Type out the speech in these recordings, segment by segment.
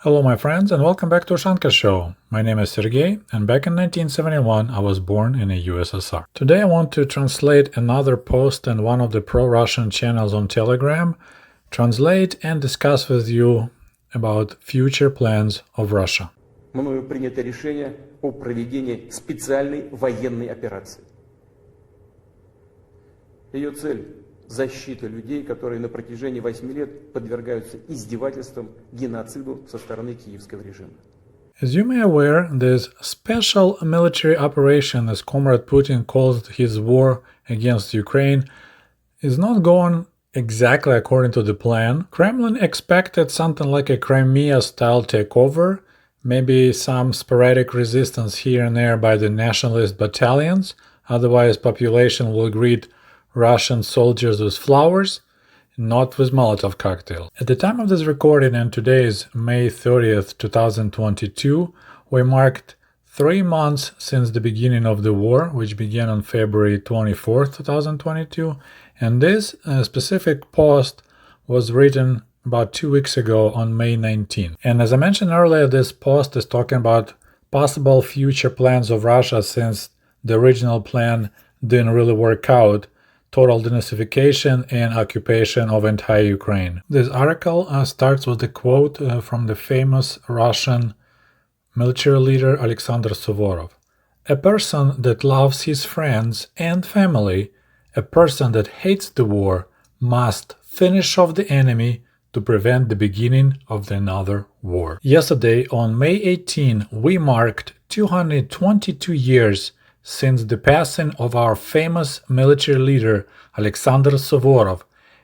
Hello my friends and welcome back to Ushanka Show. My name is Sergey and back in 1971 I was born in the USSR. Today I want to translate another post in one of the pro-Russian channels on Telegram, translate and discuss with you about future plans of Russia. Мною принято решение о проведении специальной военной операции. Ее цель – защита людей, которые на протяжении 8 лет подвергаются издевательствам, геноциду со стороны киевского режима. As you may aware, this special military operation, as Comrade Putin calls his war against Ukraine, is not going exactly according to the plan. Kremlin expected something like a Crimea-style takeover, maybe some sporadic resistance here and there by the nationalist battalions, otherwise population will greet Russian soldiers with flowers, not with Molotov cocktail. At the time of this recording, and today is May 30th, 2022, we marked 3 months since the beginning of the war, which began on February 24th, 2022, and this specific post was written about 2 weeks ago on May 19th. And as I mentioned earlier, this post is talking about possible future plans of Russia since the original plan didn't really work out. Total denazification and occupation of entire Ukraine. This article starts with a quote from the famous Russian military leader Alexander Suvorov. A person that loves his friends and family, a person that hates the war, must finish off the enemy to prevent the beginning of another war. Yesterday, on May 18, we marked 222 years since the passing of our famous military leader Alexander Suvorov,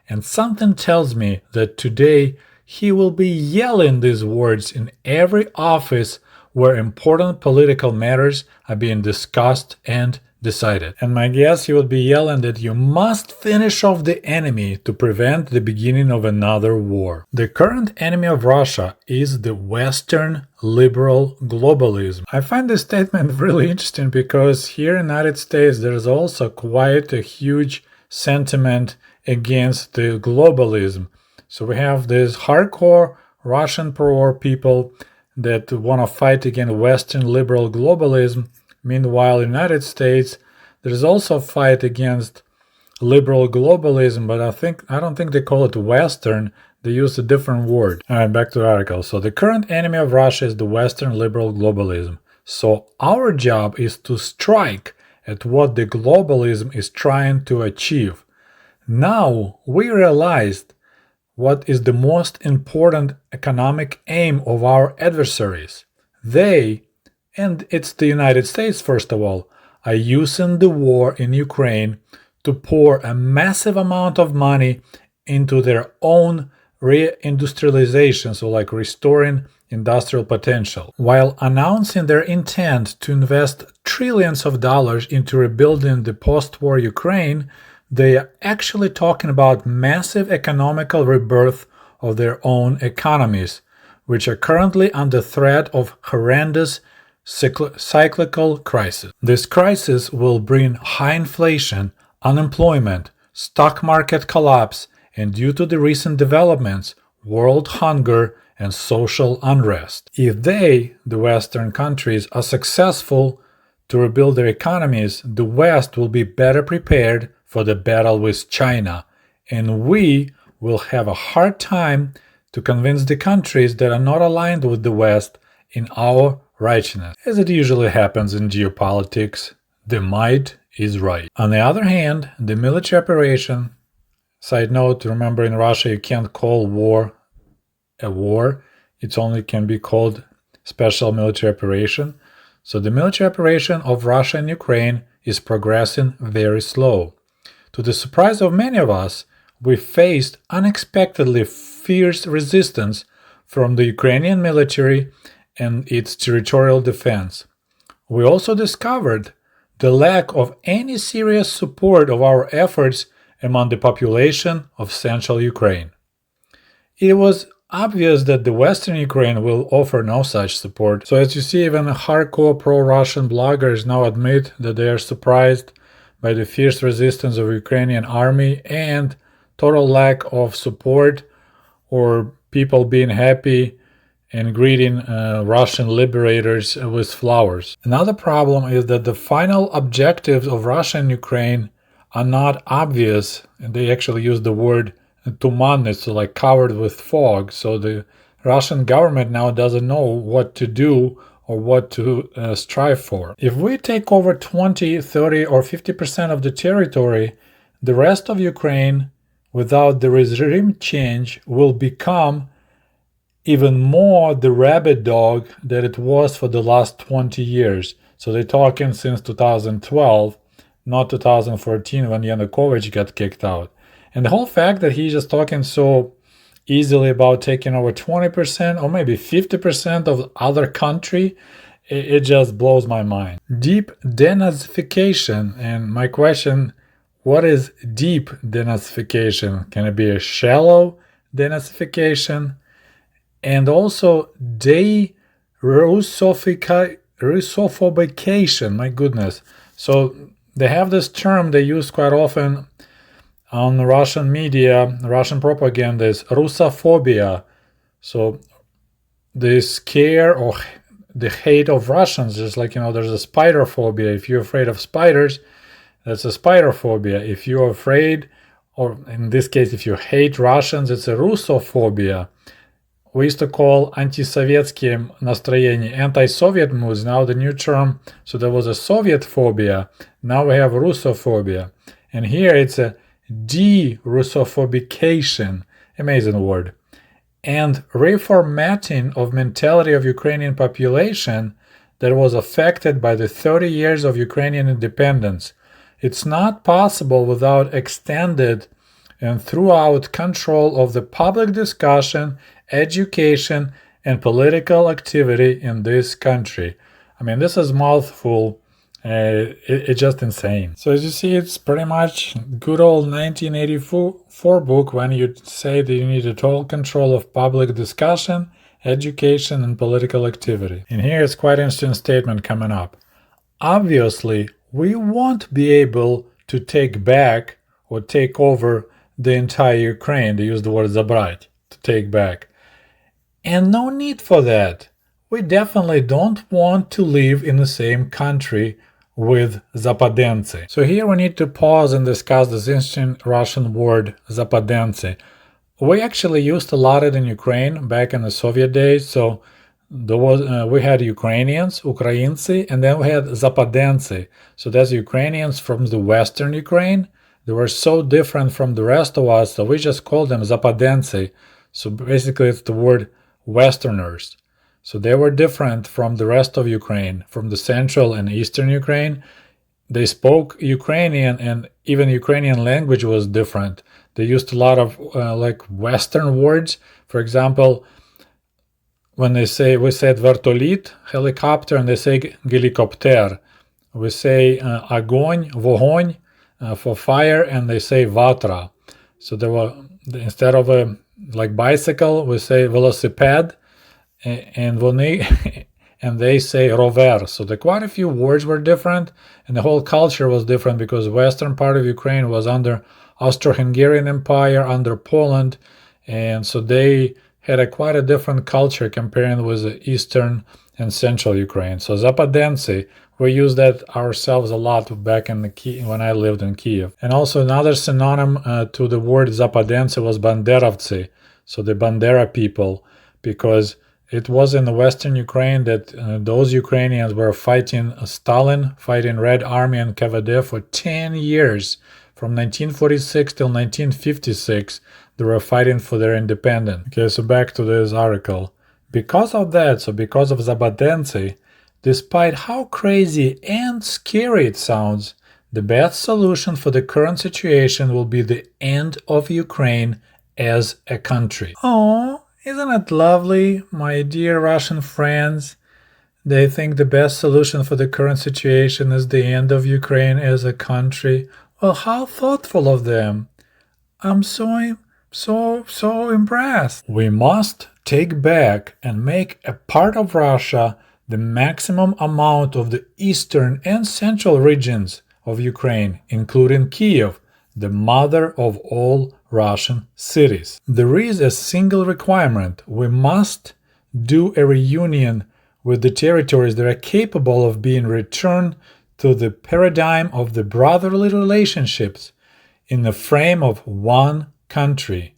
and something tells me that today he will be yelling these words in every office where important political matters are being discussed and decided. And my guess, he would be yelling that you must finish off the enemy to prevent the beginning of another war. The current enemy of Russia is the Western liberal globalism. I find this statement really interesting because here in the United States there is also quite a huge sentiment against the globalism. So we have this hardcore Russian pro-war people that want to fight against Western liberal globalism. Meanwhile, in the United States, there is also a fight against liberal globalism, but I don't think they call it Western. They use a different word. All right, back to the article. So the current enemy of Russia is the Western liberal globalism. So our job is to strike at what the globalism is trying to achieve. Now we realized what is the most important economic aim of our adversaries. They, and it's the United States first of all, are using the war in Ukraine to pour a massive amount of money into their own reindustrialization, so like restoring industrial potential. While announcing their intent to invest trillions of dollars into rebuilding the post-war Ukraine, they are actually talking about massive economical rebirth of their own economies, which are currently under threat of horrendous cyclical crisis. This crisis will bring high inflation, unemployment, stock market collapse, and due to the recent developments, world hunger and social unrest. If they, the Western countries, are successful to rebuild their economies, the West will be better prepared for the battle with China, and we will have a hard time to convince the countries that are not aligned with the West in our righteousness. As it usually happens in geopolitics, the might is right. On the other hand, the military operation, side note, remember in Russia you can't call war a war, it only can be called special military operation. So the military operation of Russia and Ukraine is progressing very slow. To the surprise of many of us, we faced unexpectedly fierce resistance from the Ukrainian military and its territorial defense. We also discovered the lack of any serious support of our efforts among the population of central Ukraine. It was obvious that the Western Ukraine will offer no such support. So as you see, even hardcore pro-Russian bloggers now admit that they are surprised by the fierce resistance of Ukrainian army and total lack of support or people being happy and greeting Russian liberators with flowers. Another problem is that the final objectives of Russia and Ukraine are not obvious, and they actually use the word tumanny, so like covered with fog. So the Russian government now doesn't know what to do or what to strive for. If we take over 20, 30, or 50% of the territory, the rest of Ukraine, without the regime change, will become even more the rabid dog that it was for the last 20 years. So they're talking since 2012, not 2014 when Yanukovych got kicked out. And the whole fact that he's just talking so easily about taking over 20% or maybe 50% of other country, it just blows my mind. Deep denazification. And my question, what is deep denazification? Can it be a shallow denazification? And also Russophobication, my goodness. So they have this term they use quite often on Russian media, Russian propaganda, is Russophobia. So the scare or the hate of Russians, just like, there's a spider phobia. If you're afraid of spiders, that's a spider phobia. If you're afraid, or in this case, if you hate Russians, it's a Russophobia. We used to call anti-Sovietsky настроение anti-Soviet moods, now the new term. So there was a Soviet phobia, now we have Russophobia. And here it's a de-Russophobication, amazing word. And reformatting of mentality of Ukrainian population that was affected by the 30 years of Ukrainian independence. It's not possible without extended and throughout control of the public discussion, education, and political activity in this country. I mean, this is mouthful. It's just insane. So as you see, it's pretty much good old 1984 book when you say that you need a total control of public discussion, education, and political activity. And here is quite an interesting statement coming up. Obviously, we won't be able to take back or take over the entire Ukraine. They use the word забрать, to take back. And no need for that. We definitely don't want to live in the same country with Zapadenze. So here we need to pause and discuss this interesting Russian word Zapadenze. We actually used a lot of it in Ukraine back in the Soviet days. So we had Ukrainians, Ukrainцы, and then we had Zapadenze. So that's Ukrainians from the Western Ukraine. They were so different from the rest of us, so we just called them Zapadenze. So basically it's the word Westerners. So they were different from the rest of Ukraine, from the central and eastern Ukraine. They spoke Ukrainian, and even Ukrainian language was different. They used a lot of like Western words. For example, when we said vertolit, helicopter, and they say helicopter. We say огонь, вогонь, for fire, and they say vatra. So there were, instead of a like bicycle, we say velociped, and and they say rover. So quite a few words were different, and the whole culture was different because western part of Ukraine was under Austro-Hungarian Empire, under Poland, and so they had quite a different culture comparing with the eastern and central Ukraine. So Zapadenze, we use that ourselves a lot back in when I lived in Kiev. And also another synonym to the word Zapadenze was Banderovцы, so the Bandera people, because it was in the western Ukraine that those Ukrainians were fighting Stalin, fighting Red Army and KVD for 10 years. From 1946 till 1956, they were fighting for their independence. Okay, so back to this article. Because of that, so because of Zapadenze, despite how crazy and scary it sounds, the best solution for the current situation will be the end of Ukraine as a country. Oh, isn't it lovely, my dear Russian friends? They think the best solution for the current situation is the end of Ukraine as a country. Well, how thoughtful of them. I'm so impressed. We must take back and make a part of Russia the maximum amount of the eastern and central regions of Ukraine, including Kiev, the mother of all Russian cities. There is a single requirement. We must do a reunion with the territories that are capable of being returned to the paradigm of the brotherly relationships in the frame of one country.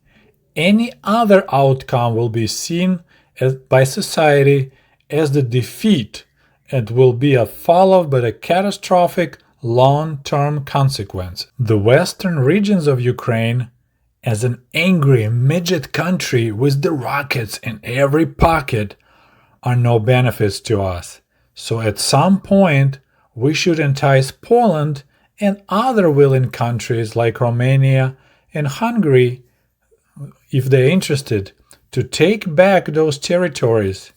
Any other outcome will be seen by society as the defeat and will be followed by a catastrophic long-term consequence. The western regions of Ukraine, as an angry midget country with the rockets in every pocket, are no benefits to us. So at some point, we should entice Poland and other willing countries like Romania and Hungary, if they're interested, to take back those territories.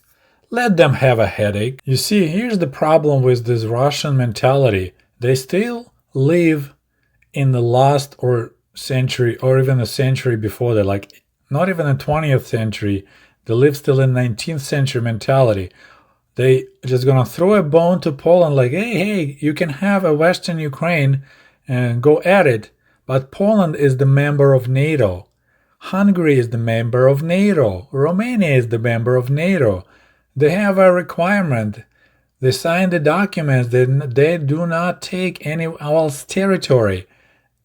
Let them have a headache. You see, here's the problem with this Russian mentality. They still live in the last century or even a century before that, like not even the 20th century. They live still in 19th century mentality. They just gonna throw a bone to Poland like, hey, you can have a Western Ukraine and go at it. But Poland is the member of NATO. Hungary is the member of NATO. Romania is the member of NATO. They have a requirement. They sign the documents. They do not take any else territory.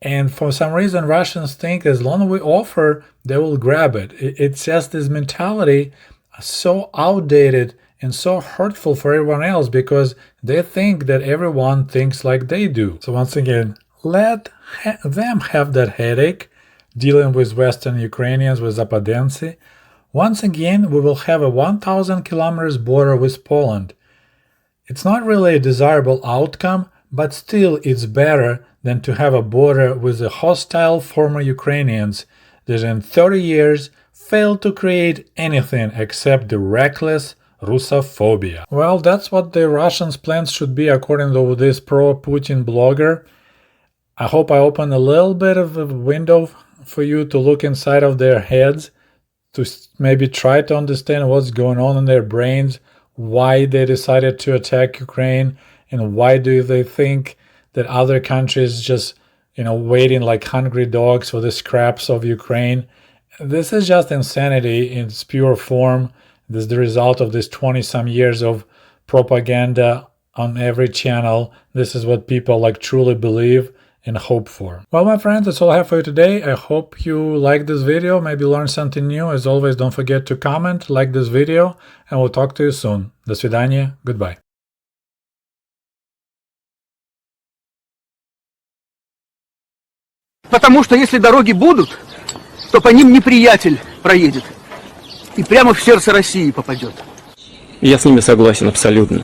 And for some reason, Russians think as long as we offer, they will grab it. It's just this mentality so outdated and so hurtful for everyone else because they think that everyone thinks like they do. So once again, let them have that headache dealing with Western Ukrainians, with Zapadenze. Once again, we will have a 1,000 kilometers border with Poland. It's not really a desirable outcome, but still it's better than to have a border with the hostile former Ukrainians that in 30 years failed to create anything except the reckless Russophobia. Well, that's what the Russians' plans should be according to this pro-Putin blogger. I hope I opened a little bit of a window for you to look inside of their heads, to maybe try to understand what's going on in their brains, why they decided to attack Ukraine, and why do they think that other countries just, waiting like hungry dogs for the scraps of Ukraine. This is just insanity in its pure form. This is the result of this 20-some years of propaganda on every channel. This is what people truly believe and hope for. Well, my friends, that's all I have for you today. I hope you liked this video, maybe learned something new. As always, don't forget to comment, like this video, and we'll talk to you soon. До свидания. Goodbye. Потому что если дороги будут, то по ним неприятель проедет и прямо в сердце России попадет. Я с ними согласен абсолютно.